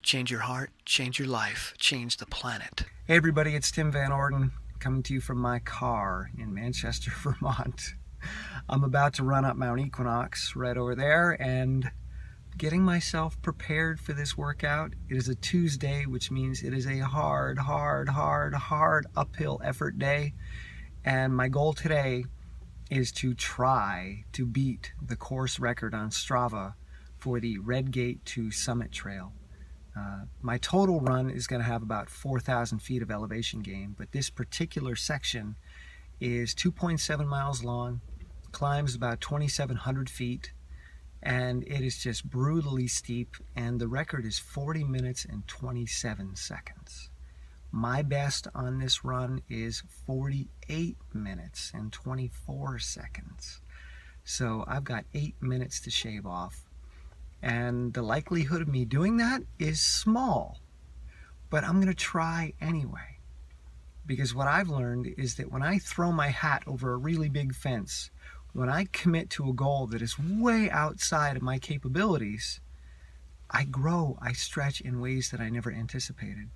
Change your heart, change your life, change the planet. Hey everybody, it's Tim Van Orden coming to you from my car in Manchester, Vermont. I'm about to run up Mount Equinox right over there and getting myself prepared for this workout. It is a Tuesday, which means it is a hard uphill effort day. And my goal today is to try to beat the course record on Strava for the Red Gate to Summit Trail. My total run is going to have about 4,000 feet of elevation gain, but this particular section is 2.7 miles long, climbs about 2,700 feet, and it is just brutally steep, and the record is 40 minutes and 27 seconds. My best on this run is 48 minutes and 24 seconds. So I've got 8 minutes to shave off. And the likelihood of me doing that is small, but I'm going to try anyway. Because what I've learned is that when I throw my hat over a really big fence, when I commit to a goal that is way outside of my capabilities, I grow, I stretch in ways that I never anticipated.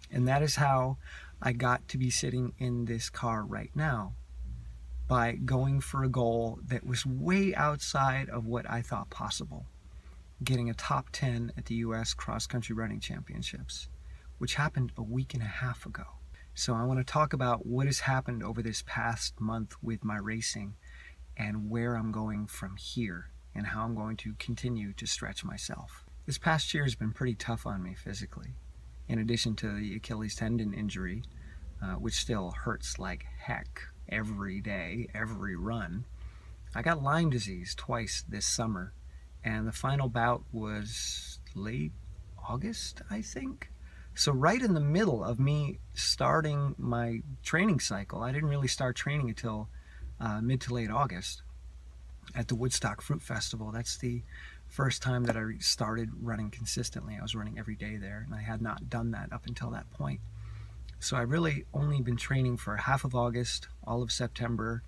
And that is how I got to be sitting in this car right now, by going for a goal that was way outside of what I thought possible. Getting a top 10 at the U.S. Cross Country Running Championships, which happened a week and a half ago. So I want to talk about what has happened over this past month with my racing and where I'm going from here and how I'm going to continue to stretch myself. This past year has been pretty tough on me physically. In addition to the Achilles tendon injury, which still hurts like heck every day, every run, I got Lyme disease twice this summer. And the final bout was late August, I think. So right in the middle of me starting my training cycle, I didn't really start training until mid to late August at the Woodstock Fruit Festival. That's the first time that I started running consistently. I was running every day there, and I had not done that up until that point. So I've really only been training for half of August, all of September,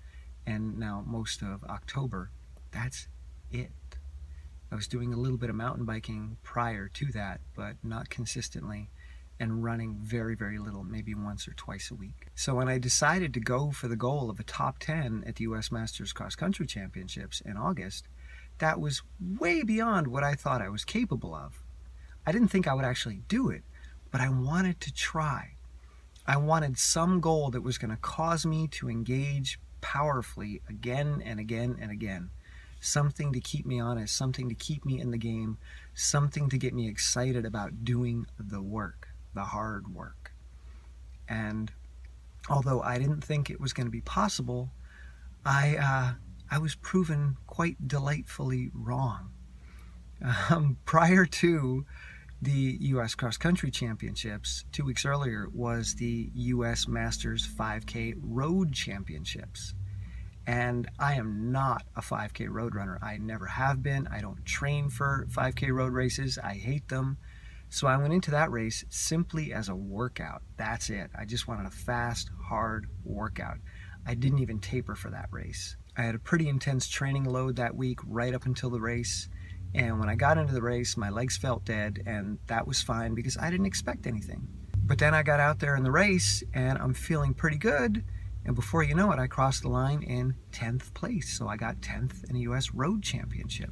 and now most of October. That's it. I was doing a little bit of mountain biking prior to that, but not consistently, and running very little, maybe once or twice a week. So when I decided to go for the goal of a top 10 at the U.S. Masters Cross Country Championships in August, that was way beyond what I thought I was capable of. I didn't think I would actually do it, but I wanted to try. I wanted some goal that was going to cause me to engage powerfully again and again and again. Something to keep me honest, something to keep me in the game, something to get me excited about doing the work, the hard work. And although I didn't think it was going to be possible, I was proven quite delightfully wrong. Prior to the U.S. Cross Country Championships, 2 weeks earlier was the U.S. Masters 5K Road Championships. And I am not a 5K road runner. I never have been. I don't train for 5K road races. I hate them. So I went into that race simply as a workout. That's it. I just wanted a fast, hard workout. I didn't even taper for that race. I had a pretty intense training load that week right up until the race. And when I got into the race, my legs felt dead, and that was fine because I didn't expect anything. But then I got out there in the race, and I'm feeling pretty good. And before you know it, I crossed the line in 10th place. So I got 10th in a U.S. Road Championship,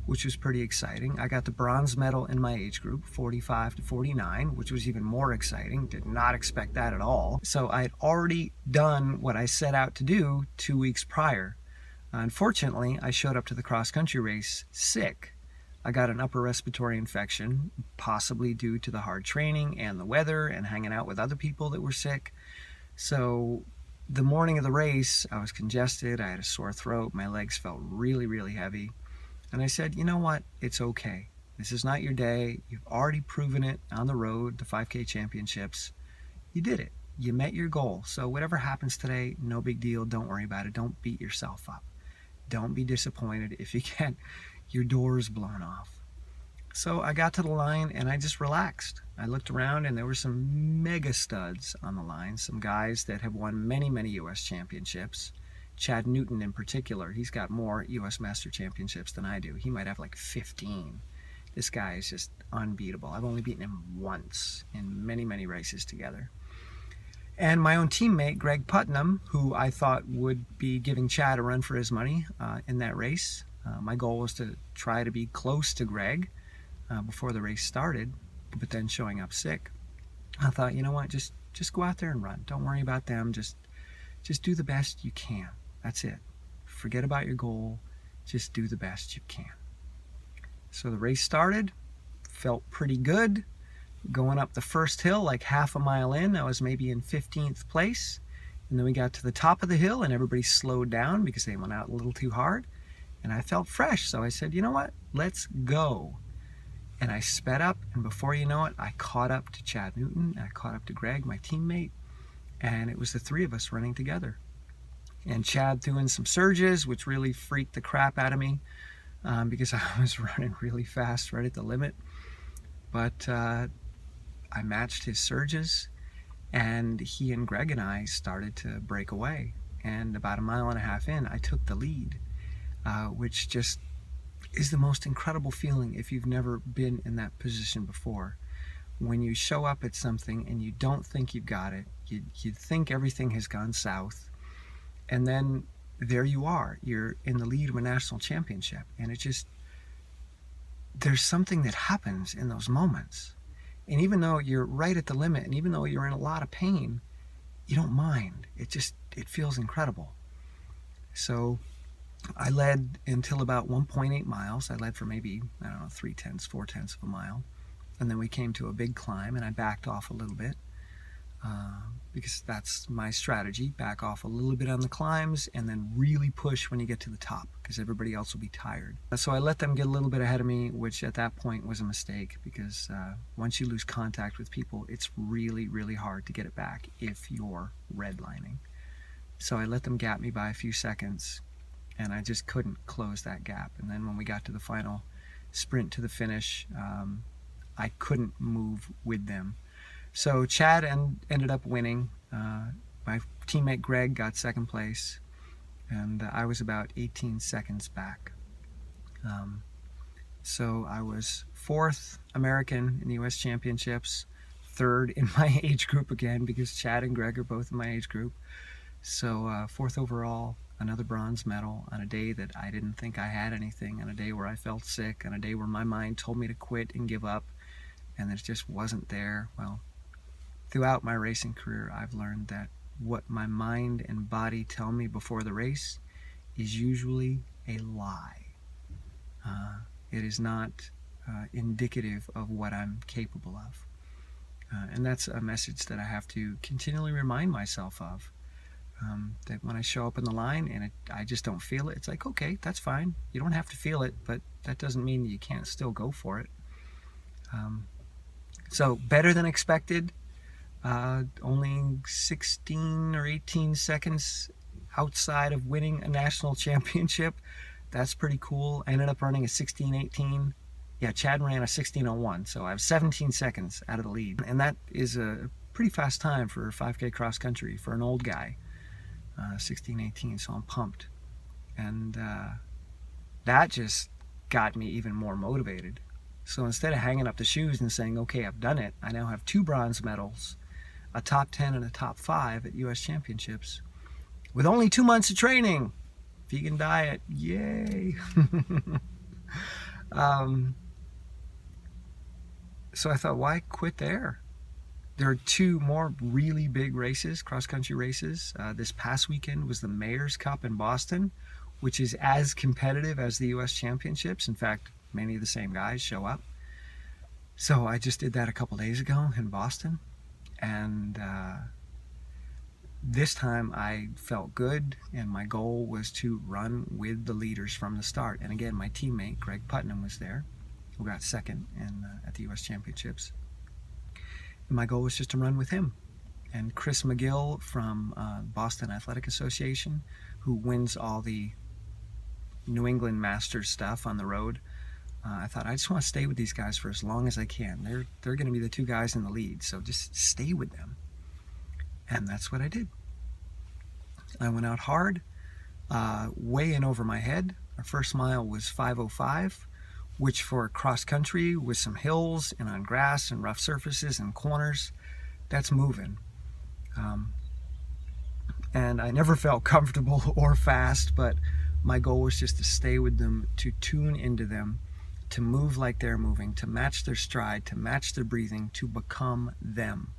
which was pretty exciting. I got the bronze medal in my age group, 45 to 49, which was even more exciting. Did not expect that at all. So I had already done what I set out to do 2 weeks prior. Unfortunately, I showed up to the cross-country race sick. I got an upper respiratory infection, possibly due to the hard training and the weather and hanging out with other people that were sick. So the morning of the race, I was congested, I had a sore throat, my legs felt really heavy. And I said, you know what, it's okay. This is not your day. You've already proven it on the road, the 5K championships. You did it. You met your goal. So whatever happens today, no big deal. Don't worry about it. Don't beat yourself up. Don't be disappointed if you get your doors blown off. So I got to the line and I just relaxed. I looked around and there were some mega studs on the line, some guys that have won many U.S. championships. Chad Newton in particular, he's got more U.S. Master Championships than I do. He might have like 15. This guy is just unbeatable. I've only beaten him once in many, many races together. And my own teammate, Greg Putnam, who I thought would be giving Chad a run for his money in that race. My goal was to try to be close to Greg before the race started, but then showing up sick. I thought, you know what, just go out there and run. Don't worry about them. Just do the best you can. That's it. Forget about your goal. Just do the best you can. So the race started. Felt pretty good. Going up the first hill, like half a mile in, I was maybe in 15th place. And then we got to the top of the hill and everybody slowed down because they went out a little too hard. And I felt fresh. So I said, you know what? Let's go. And I sped up, and before you know it, I caught up to Chad Newton, and I caught up to Greg, my teammate, and it was the three of us running together. And Chad threw in some surges, which really freaked the crap out of me because I was running really fast right at the limit. But I matched his surges, and he and Greg and I started to break away. And about a mile and a half in, I took the lead, which just is the most incredible feeling if you've never been in that position before. When you show up at something and you don't think you've got it, you think everything has gone south, and then there you are, you're in the lead of a national championship, and it just, there's something that happens in those moments. And even though you're right at the limit, and even though you're in a lot of pain, you don't mind. It feels incredible. So I led until about 1.8 miles. I led for maybe, 3/10, 4/10 of a mile. And then we came to a big climb, and I backed off a little bit because that's my strategy. Back off a little bit on the climbs and then really push when you get to the top because everybody else will be tired. So I let them get a little bit ahead of me, which at that point was a mistake because once you lose contact with people, it's really, really hard to get it back if you're redlining. So I let them gap me by a few seconds, and I just couldn't close that gap. And then when we got to the final sprint to the finish, I couldn't move with them. So Chad ended up winning. My teammate Greg got second place, and I was about 18 seconds back. So I was fourth American in the U.S. Championships, third in my age group again because Chad and Greg are both in my age group. So fourth overall, another bronze medal on a day that I didn't think I had anything, on a day where I felt sick, on a day where my mind told me to quit and give up, and it just wasn't there. Well, throughout my racing career, I've learned that what my mind and body tell me before the race is usually a lie. It is not indicative of what I'm capable of. And that's a message that I have to continually remind myself of. That when I show up in the line and I just don't feel it, it's like, okay, that's fine. You don't have to feel it, but that doesn't mean you can't still go for it. So better than expected. Only 16 or 18 seconds outside of winning a national championship. That's pretty cool. I ended up running a 16:18. Yeah, Chad ran a 16:01, so I have 17 seconds out of the lead. And that is a pretty fast time for 5K cross country for an old guy. 16:18, so I'm pumped. And that just got me even more motivated. So instead of hanging up the shoes and saying, okay, I've done it, I now have 2 bronze medals, a top 10 and a top 5 at US Championships with only 2 months of training. Vegan diet, yay. So I thought, why quit there? There are 2 more really big races, cross-country races. This past weekend was the Mayor's Cup in Boston, which is as competitive as the US Championships. In fact, many of the same guys show up. So I just did that a couple days ago in Boston. And this time I felt good, and my goal was to run with the leaders from the start. And again, my teammate, Greg Putnam, was there, who got second at the US Championships. And my goal was just to run with him. And Chris McGill from Boston Athletic Association, who wins all the New England Masters stuff on the road, I thought, I just want to stay with these guys for as long as I can. They're going to be the 2 guys in the lead, so just stay with them. And that's what I did. I went out hard, way in over my head. Our first mile was 5:05, which for cross country with some hills and on grass and rough surfaces and corners, that's moving. And I never felt comfortable or fast, but my goal was just to stay with them, to tune into them, to move like they're moving, to match their stride, to match their breathing, to become them,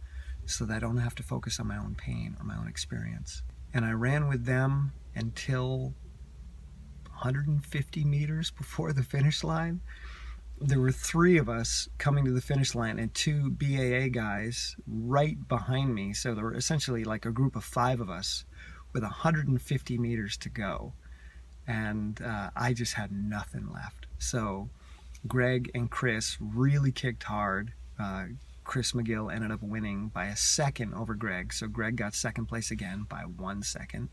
so that I don't have to focus on my own pain or my own experience. And I ran with them until 150 meters before the finish line. There were 3 of us coming to the finish line and 2 BAA guys right behind me. So there were essentially like a group of 5 of us with 150 meters to go. And I just had nothing left. So Greg and Chris really kicked hard. Chris McGill ended up winning by a second over Greg. So Greg got second place again by 1 second,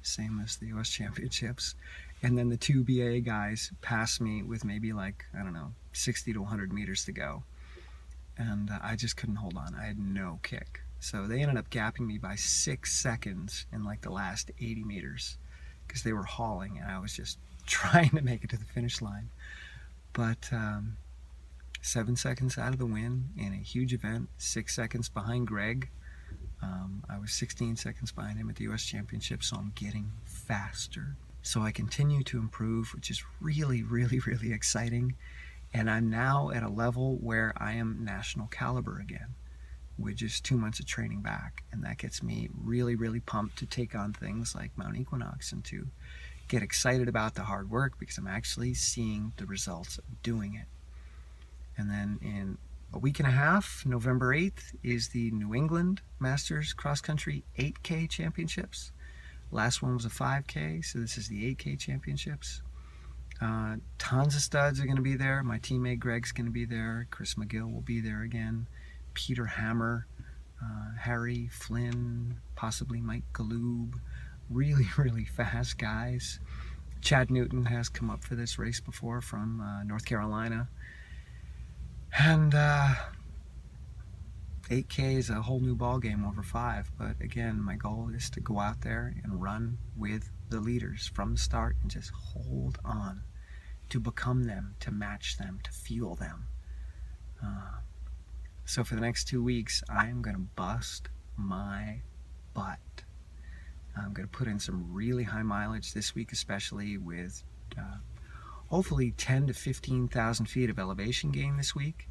same as the US Championships. And then the 2 BAA guys passed me with maybe like, I don't know, 60 to 100 meters to go. And I just couldn't hold on. I had no kick. So they ended up gapping me by 6 seconds in like the last 80 meters because they were hauling and I was just trying to make it to the finish line. But 7 seconds out of the win in a huge event, 6 seconds behind Greg. I was 16 seconds behind him at the US Championship, so I'm getting faster. So I continue to improve, which is really, really, really exciting. And I'm now at a level where I am national caliber again, with just 2 months of training back. And that gets me really, really pumped to take on things like Mount Equinox and to get excited about the hard work because I'm actually seeing the results of doing it. And then in a week and a half, November 8th, is the New England Masters Cross Country 8K Championships. Last one was a 5K, so this is the 8K Championships. Tons of studs are going to be there. My teammate Greg's going to be there. Chris McGill will be there again. Peter Hammer, Harry Flynn, possibly Mike Galoob. Really, really fast guys. Chad Newton has come up for this race before from North Carolina. And 8K is a whole new ball game over 5. But again, my goal is to go out there and run with the leaders from the start and just hold on, to become them, to match them, to feel them. So for the next 2 weeks, I am going to bust my butt. I'm going to put in some really high mileage this week, especially with hopefully 10 to 15,000 feet of elevation gain this week.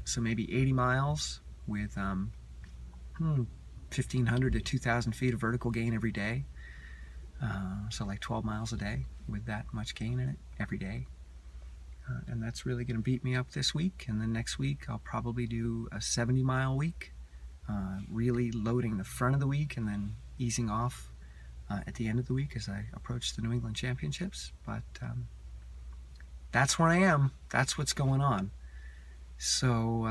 So maybe 80 miles with 1,500 to 2,000 feet of vertical gain every day. So like 12 miles a day with that much gain in it every day. And that's really going to beat me up this week. And then next week, I'll probably do a 70-mile week, really loading the front of the week and then easing off at the end of the week as I approach the New England Championships. But that's where I am. That's what's going on. So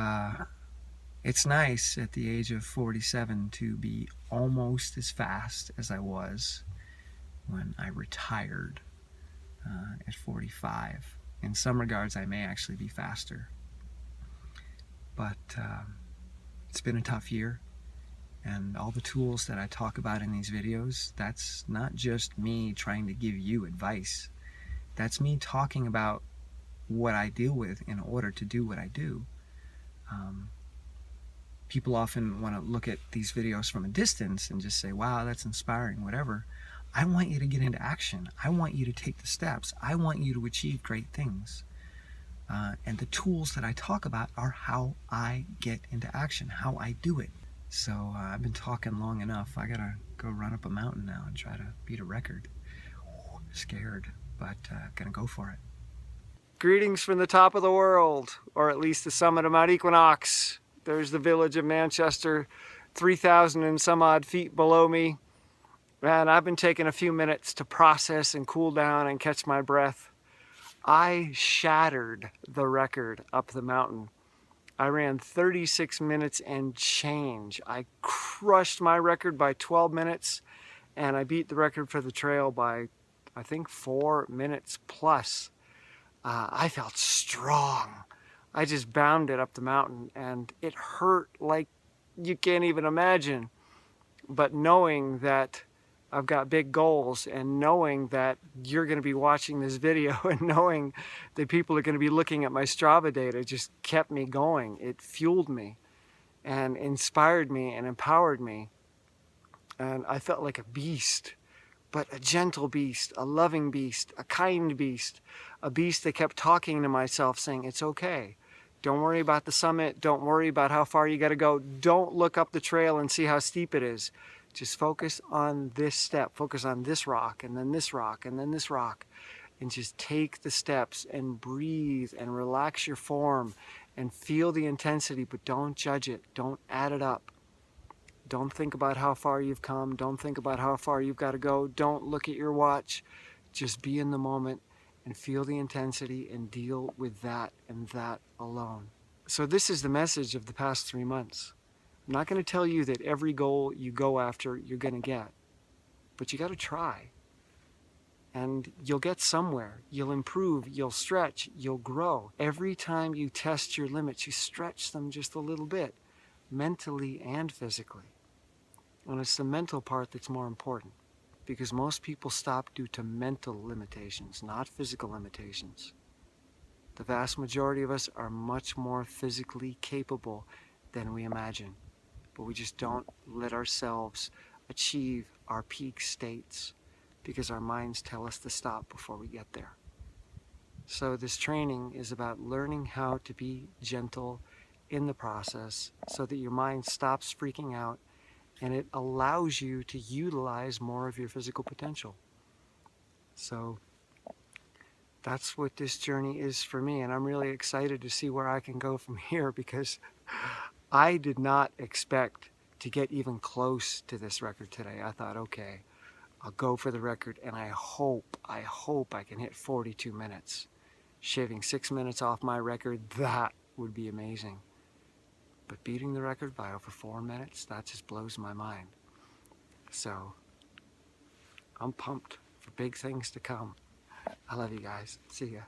it's nice at the age of 47 to be almost as fast as I was when I retired at 45. In some regards, I may actually be faster. But it's been a tough year. And all the tools that I talk about in these videos, that's not just me trying to give you advice. That's me talking about what I deal with in order to do what I do. People often want to look at these videos from a distance and just say, wow, that's inspiring, whatever. I want you to get into action. I want you to take the steps. I want you to achieve great things. And the tools that I talk about are how I get into action, how I do it. So I've been talking long enough. I gotta go run up a mountain now and try to beat a record. Scared, but gonna go for it. Greetings from the top of the world, or at least the summit of Mount Equinox. There's the village of Manchester, 3,000 and some odd feet below me. And I've been taking a few minutes to process and cool down and catch my breath. I shattered the record up the mountain. I ran 36 minutes and change. I crushed my record by 12 minutes, and I beat the record for the trail by, I think, 4 minutes plus. I felt strong. I just bounded up the mountain, and it hurt like you can't even imagine. But knowing that I've got big goals, and knowing that you're going to be watching this video and knowing that people are going to be looking at my Strava data just kept me going. It fueled me and inspired me and empowered me. And I felt like a beast, but a gentle beast, a loving beast, a kind beast, a beast that kept talking to myself saying, it's okay. Don't worry about the summit. Don't worry about how far you got to go. Don't look up the trail and see how steep it is. Just focus on this step. Focus on this rock, and then this rock, and then this rock. And just take the steps and breathe and relax your form and feel the intensity, but don't judge it. Don't add it up. Don't think about how far you've come. Don't think about how far you've got to go. Don't look at your watch. Just be in the moment and feel the intensity and deal with that and that alone. So this is the message of the past 3 months. I'm not going to tell you that every goal you go after you're going to get, but you got to try. And you'll get somewhere. You'll improve, you'll stretch, you'll grow. Every time you test your limits, you stretch them just a little bit, mentally and physically. And it's the mental part that's more important, because most people stop due to mental limitations, not physical limitations. The vast majority of us are much more physically capable than we imagine, but we just don't let ourselves achieve our peak states because our minds tell us to stop before we get there. So this training is about learning how to be gentle in the process so that your mind stops freaking out and it allows you to utilize more of your physical potential. So that's what this journey is for me, and I'm really excited to see where I can go from here, because I did not expect to get even close to this record today. I thought, okay, I'll go for the record, and I hope I can hit 42 minutes. Shaving 6 minutes off my record, that would be amazing. But beating the record by over 4 minutes, that just blows my mind. So I'm pumped for big things to come. I love you guys. See ya.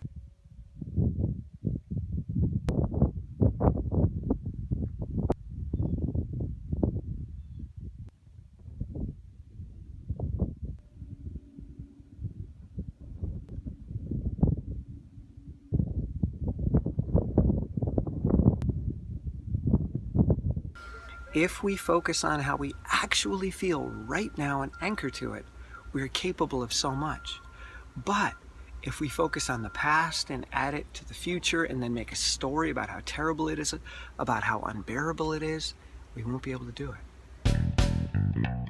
If we focus on how we actually feel right now and anchor to it, we're capable of so much. But if we focus on the past and add it to the future and then make a story about how terrible it is, about how unbearable it is, we won't be able to do it.